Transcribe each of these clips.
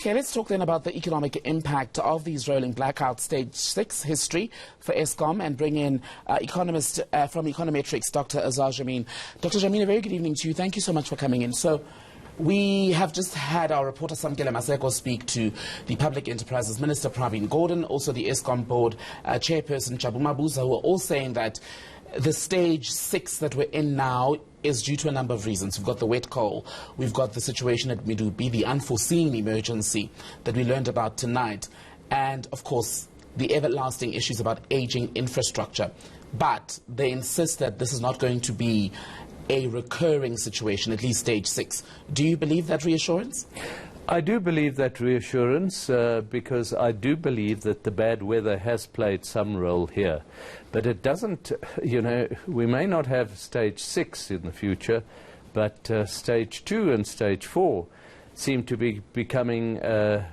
Okay, let's talk then about the economic impact of these rolling blackouts, stage 6 history for Eskom, and bring in economist from Econometrics, Dr. Azar Jammine. Dr. Jammine, a very good evening to you. Thank you so much for coming in. So, we have just had our reporter Samkele Maseko speak to the Public Enterprises Minister Pravin Gordhan, also the Eskom board chairperson Jabu Mabuza, who are all saying that the stage 6 that we're in now is due to a number of reasons. We've got the wet coal, we've got the situation at Medupi, the unforeseen emergency that we learned about tonight, and of course the everlasting issues about aging infrastructure. But they insist that this is not going to be a recurring situation, at least stage 6. Do you believe that reassurance? I do believe that reassurance because I do believe that the bad weather has played some role here. But it doesn't, you know, we may not have stage 6 in the future, but stage 2 and stage 4 seem to be becoming a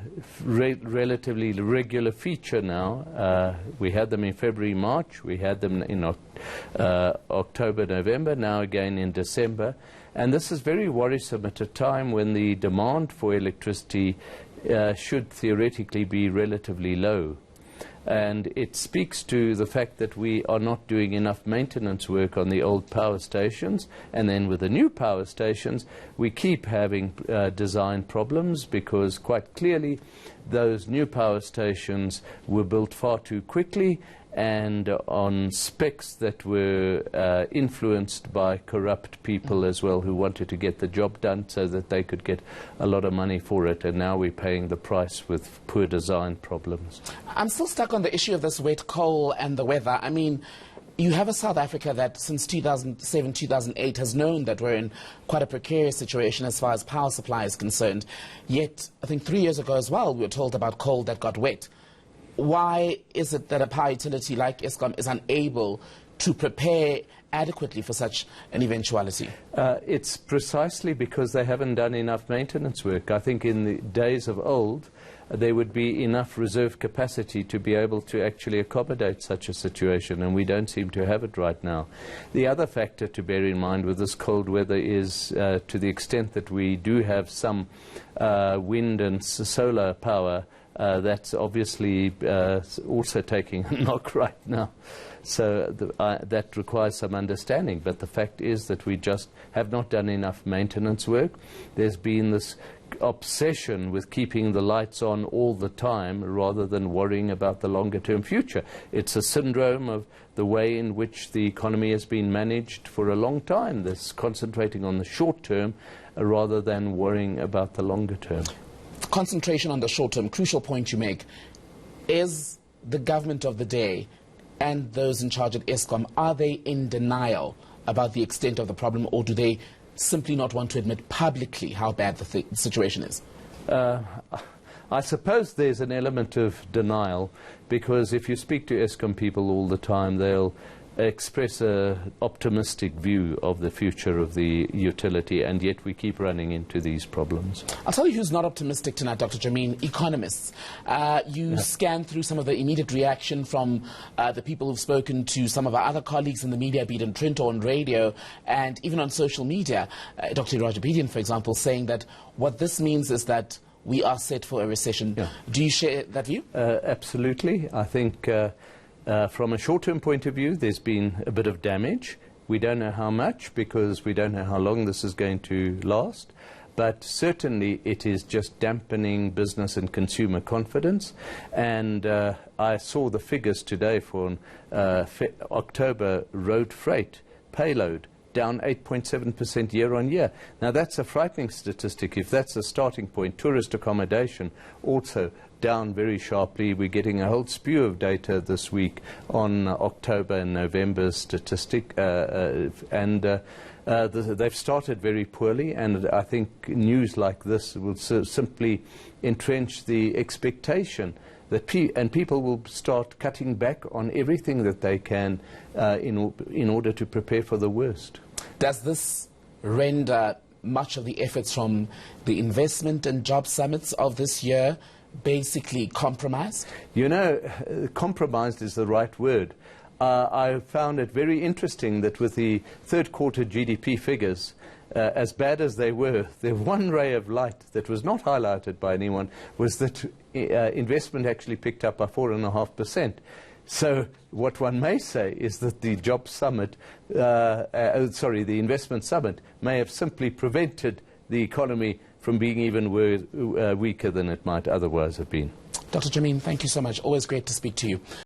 relatively regular feature now. We had them in February, March, we had them in October, November, now again in December. And this is very worrisome at a time when the demand for electricity should theoretically be relatively low. And it speaks to the fact that we are not doing enough maintenance work on the old power stations. And then with the new power stations, we keep having design problems because quite clearly those new power stations were built far too quickly and on specs that were influenced by corrupt people as well, who wanted to get the job done so that they could get a lot of money for it, and now we're paying the price with poor design problems. I'm still stuck on the issue of this wet coal and the weather. I mean, you have a South Africa that since 2007, 2008 has known that we're in quite a precarious situation as far as power supply is concerned. Yet, I think 3 years ago as well, we were told about coal that got wet. Why is it that a power utility like Eskom is unable to prepare adequately for such an eventuality? It's precisely because they haven't done enough maintenance work. I think in the days of old, there would be enough reserve capacity to be able to actually accommodate such a situation, and we don't seem to have it right now. The other factor to bear in mind with this cold weather is to the extent that we do have some wind and solar power, that's obviously also taking a knock right now. So that requires some understanding. But the fact is that we just have not done enough maintenance work. There's been this obsession with keeping the lights on all the time rather than worrying about the longer-term future. It's a syndrome of the way in which the economy has been managed for a long time. This concentrating on the short term rather than worrying about the longer term. Concentration on the short term, crucial point you make. Is the government of the day and those in charge at Eskom, are they in denial about the extent of the problem, or do they simply not want to admit publicly how bad the situation is? I suppose there's an element of denial, because if you speak to Eskom people all the time, they'll express an optimistic view of the future of the utility, and yet we keep running into these problems. I'll tell you who's not optimistic tonight, Dr. Jammine: economists. You scan through some of the immediate reaction from the people who've spoken to some of our other colleagues in the media, be it in print or on radio, and even on social media. Dr. Rajabedian, for example, saying that what this means is that we are set for a recession. Yeah. Do you share that view? Absolutely. I think from a short-term point of view, there's been a bit of damage. We don't know how much, because we don't know how long this is going to last. But certainly it is just dampening business and consumer confidence. And I saw the figures today for October road freight payload, down 8.7% year on year. Now that's a frightening statistic if that's a starting point. Tourist accommodation also down very sharply. We're getting a whole spew of data this week on October and November statistic, and they've started very poorly, and I think news like this will simply entrench the expectation that people will start cutting back on everything that they can in order to prepare for the worst. Does this render much of the efforts from the investment and job summits of this year basically compromised? You know, compromised is the right word. I found it very interesting that with the third quarter GDP figures, as bad as they were, the one ray of light that was not highlighted by anyone was that investment actually picked up by 4.5%. So what one may say is that the the investment summit may have simply prevented the economy from being even weaker than it might otherwise have been. Dr. Jammine, thank you so much. Always great to speak to you.